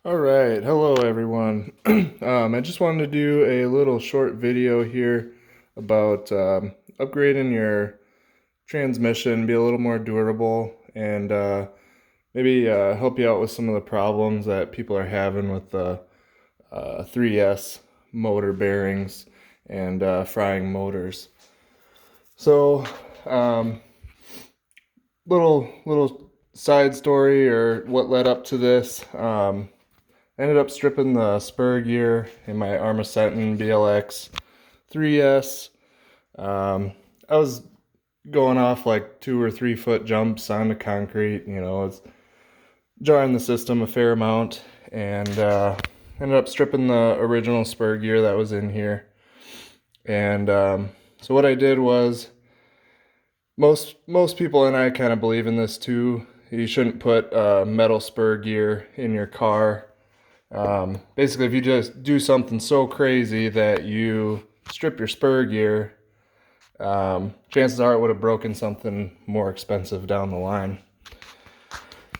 All right, hello everyone. I just wanted to do a little short video here about upgrading your transmission, be a little more durable, and maybe help you out with some of the problems that people are having with the 3S motor bearings and frying motors. So, um, little side story or what led up to this. I ended up stripping the spur gear in my Arrma Senton BLX 3S. I was going off like 2 or 3 foot jumps onto concrete, it's jarring the system a fair amount, and ended up stripping the original spur gear that was in here. And so what I did was, most people, and I kind of believe in this too, you shouldn't put metal spur gear in your car. Basically, if you just do something so crazy that you strip your spur gear, chances are it would have broken something more expensive down the line.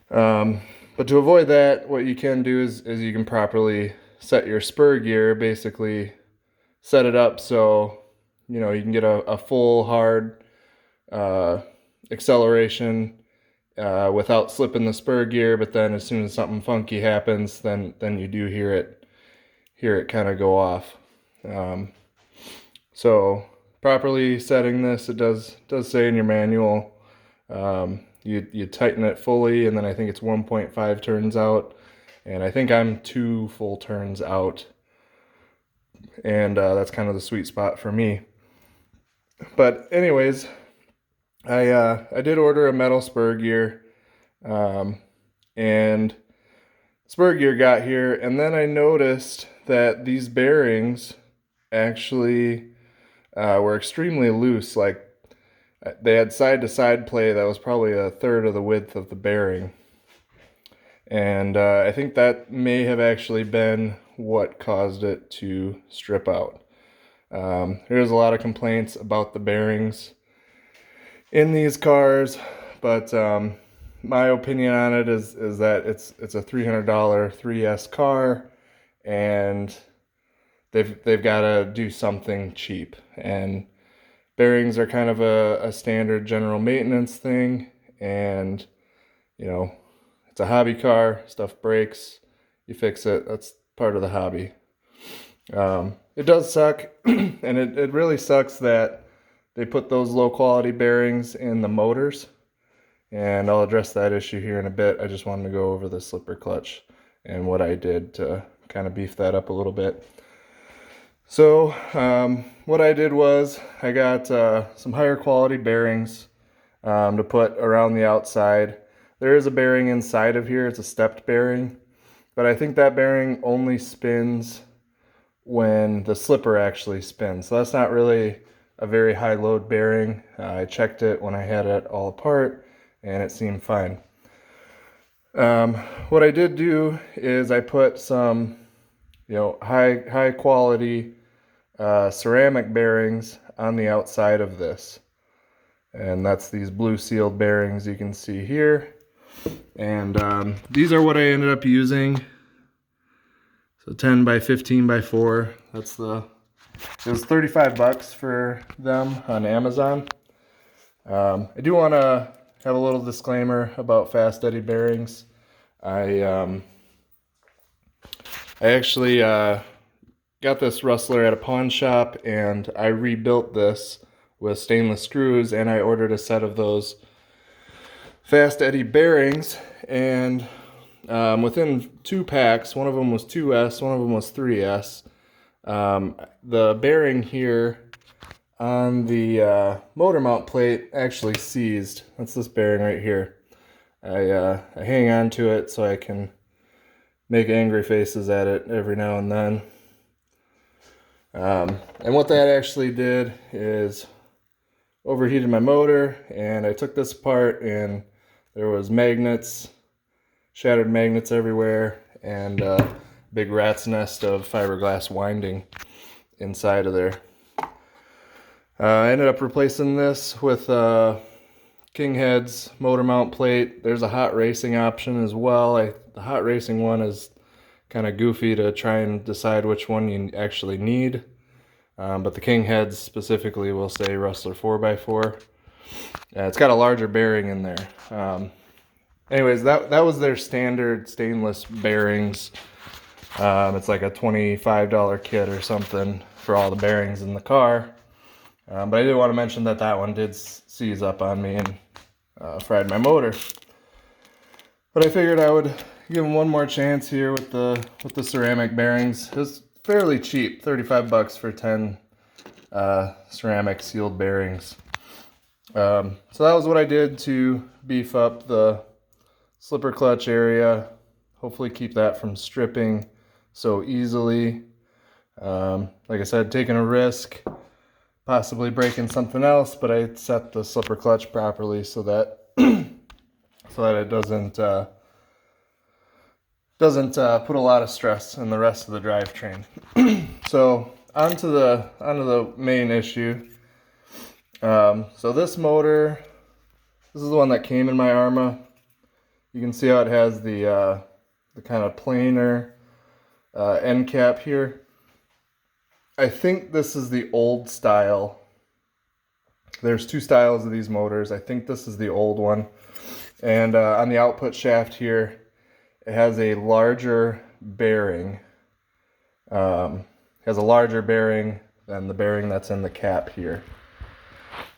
But to avoid that, what you can do is you can properly set your spur gear, basically set it up so you can get a full hard acceleration without slipping the spur gear. But then as soon as something funky happens, then you do hear it kind of go off. So properly setting this, it does say in your manual, you tighten it fully, and then I think it's 1.5 turns out, and I think I'm 2 full turns out, and that's kind of the sweet spot for me. But anyways, I did order a metal spur gear, and spur gear got here, and then I noticed that these bearings actually were extremely loose. Like, they had side-to-side play that was probably a third of the width of the bearing. And I think that may have actually been what caused it to strip out. There's a lot of complaints about the bearings in these cars, but my opinion on it is that it's a $300 3S car, and they've got to do something cheap. And bearings are kind of a standard general maintenance thing, and it's a hobby car. Stuff breaks, you fix it. That's part of the hobby. It does suck, and it really sucks that they put those low quality bearings in the motors, and I'll address that issue here in a bit. I just wanted to go over the slipper clutch and what I did to kind of beef that up a little bit. So what I did was I got some higher quality bearings to put around the outside. There is a bearing inside of here. It's a stepped bearing, but I think that bearing only spins when the slipper actually spins. So that's not really a very high load bearing. I checked it when I had it all apart, and it seemed fine. What I did do is I put some high quality ceramic bearings on the outside of this, and that's these blue sealed bearings you can see here. And these are what I ended up using. So 10 by 15 by 4. It was 35 bucks for them on Amazon. I do want to have a little disclaimer about fast eddy bearings. I actually got this rustler at a pawn shop, and I rebuilt this with stainless screws, and I ordered a set of those fast eddy bearings, and within 2 packs, one of them was 2S, one of them was 3S, the bearing here on the motor mount plate actually seized. That's this bearing right here. I hang on to it so I can make angry faces at it every now and then. And what that actually did is overheated my motor, and I took this apart, and there was magnets, shattered magnets everywhere, and a big rat's nest of fiberglass winding inside of there. I ended up replacing this with King Head's motor mount plate. There's a hot racing option as well. The hot racing one is kind of goofy to try and decide which one you actually need. But the king heads specifically will say Rustler 4x4. It's got a larger bearing in there. Anyways, that was their standard stainless bearings. It's like a $25 kit or something for all the bearings in the car. But I did want to mention that that one did seize up on me and fried my motor. But I figured I would give them one more chance here with the ceramic bearings. It was fairly cheap, 35 bucks for 10 ceramic sealed bearings. So that was what I did to beef up the slipper clutch area. Hopefully keep that from stripping so easily. Like I said, taking a risk, possibly breaking something else, but I set the slipper clutch properly so that it doesn't put a lot of stress in the rest of the drivetrain. So onto the main issue. So this motor, this is the one that came in my Arrma. You can see how it has the kind of planer end cap here. I think this is the old style. There's two styles of these motors. I think this is the old one. And on the output shaft here, it has a larger bearing. Has a larger bearing than the bearing that's in the cap here.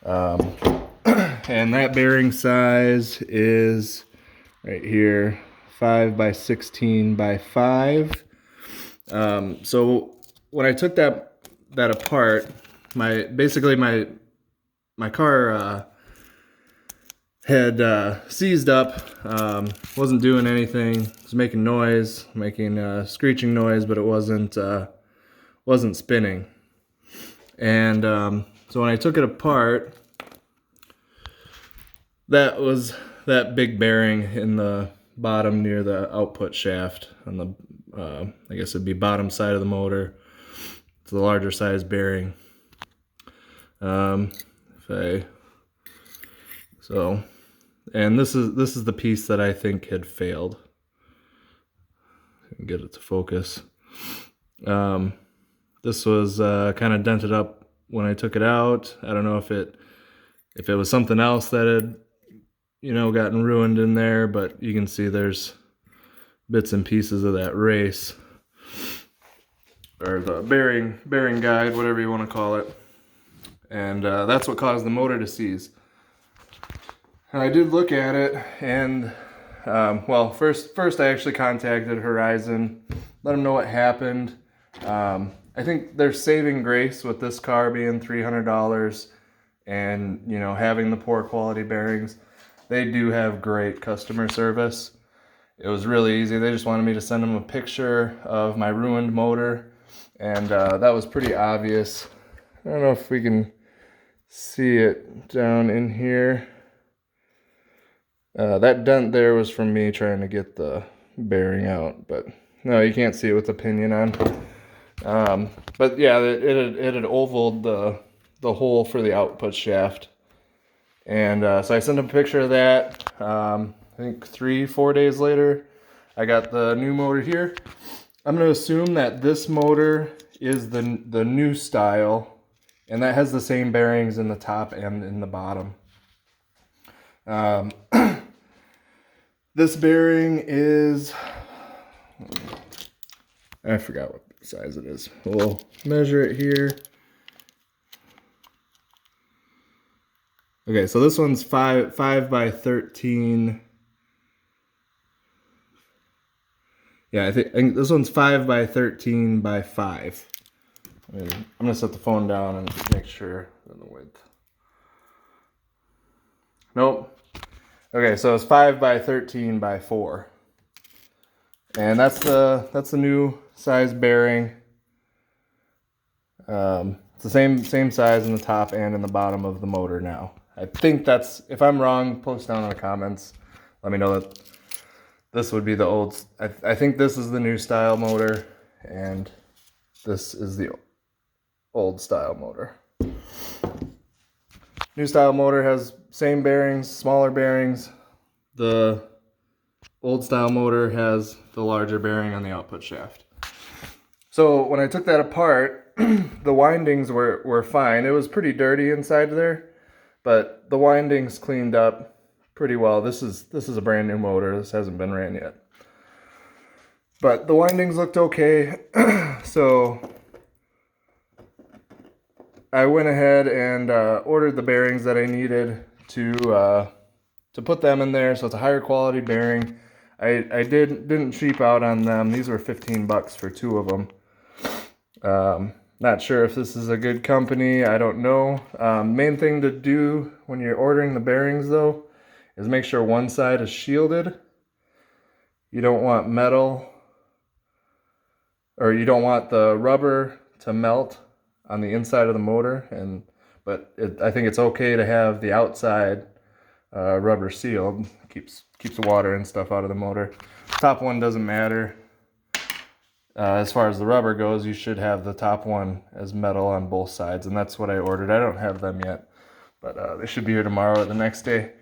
And that bearing size is right here, 5x16x5. So when I took that apart, my car had seized up, wasn't doing anything, was making noise, making screeching noise, but it wasn't spinning. And so when I took it apart, that was that big bearing in the bottom near the output shaft on the I guess it'd be bottom side of the motor. It's a larger size bearing. And this is the piece that I think had failed. Get it to focus. This was kind of dented up when I took it out. I don't know if it was something else that had gotten ruined in there, but you can see there's bits and pieces of that race, or the bearing guide, whatever you want to call it. And that's what caused the motor to seize. And I did look at it, and well, first I actually contacted Horizon, let them know what happened. I think their saving grace with this car being $300 and having the poor quality bearings, they do have great customer service. It was really easy. They just wanted me to send them a picture of my ruined motor, and that was pretty obvious. I don't know if we can see it down in here. That dent there was from me trying to get the bearing out, but no, you can't see it with the pinion on. But yeah, it had ovaled the hole for the output shaft. And so I sent him a picture of that. I think 3-4 days later, I got the new motor here. I'm going to assume that this motor is the new style, and that has the same bearings in the top and in the bottom. This bearing is, I forgot what size it is. We'll measure it here. Okay, so this one's 5x13. Yeah, I think this one's 5x13x5. I'm gonna set the phone down and make sure of the width. Nope. Okay, so it's 5x13x4, and that's the new size bearing. It's the same size in the top and in the bottom of the motor now. I think that's, if I'm wrong, post down in the comments. Let me know that this would be the old. I think this is the new style motor, and this is the old style motor. New style motor has same bearings, smaller bearings. The old style motor has the larger bearing on the output shaft. So when I took that apart, the windings were fine. It was pretty dirty inside there, but the windings cleaned up pretty well. This is a brand new motor. This hasn't been ran yet. But the windings looked okay. So I went ahead and ordered the bearings that I needed to put them in there. So it's a higher quality bearing. I didn't cheap out on them. These were 15 bucks for 2 of them. Not sure if this is a good company. I don't know. Main thing to do when you're ordering the bearings though is make sure one side is shielded. You don't want metal, or you don't want the rubber to melt on the inside of the motor. But I think it's okay to have the outside rubber sealed. Keeps the water and stuff out of the motor. Top one doesn't matter. As far as the rubber goes, you should have the top one as metal on both sides, and that's what I ordered. I don't have them yet, but they should be here tomorrow or the next day.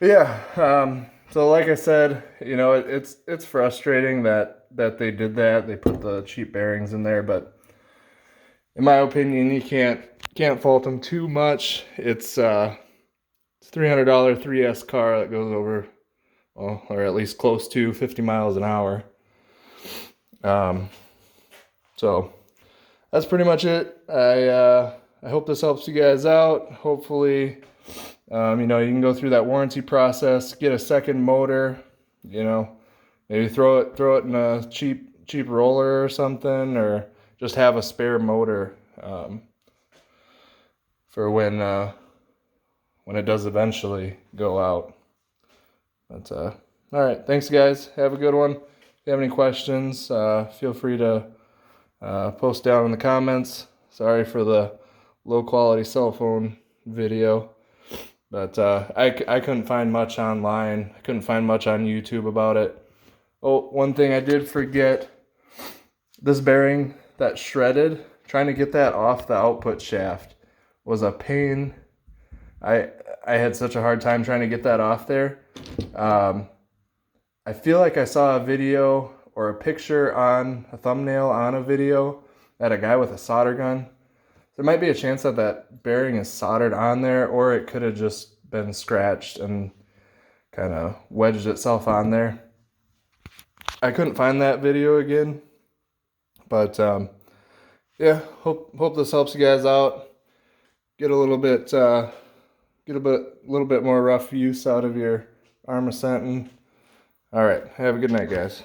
But yeah, so like I said, you know, it's frustrating that they did that. They put the cheap bearings in there, but in my opinion, you can't fault them too much. It's $300 3S car that goes over, well, or at least close to 50 miles an hour. So that's pretty much it. I hope this helps you guys out. Hopefully, you know, you can go through that warranty process, get a second motor, you know, maybe throw it in a cheap roller or something, or just have a spare motor, for when it does eventually go out. But, all right. Thanks guys. Have a good one. If you have any questions, feel free to post down in the comments. Sorry for the low quality cell phone video, but I couldn't find much online. I couldn't find much on YouTube about it. Oh, one thing I did forget, this bearing that shredded, trying to get that off the output shaft was a pain. I had such a hard time trying to get that off there. I feel like I saw a video or a picture on a thumbnail on a video that a guy with a solder gun. There might be a chance that that bearing is soldered on there, or it could have just been scratched and kind of wedged itself on there. I couldn't find that video again, but yeah, hope this helps you guys out. Get a little bit more rough use out of your Arrma Senton. All right, have a good night, guys.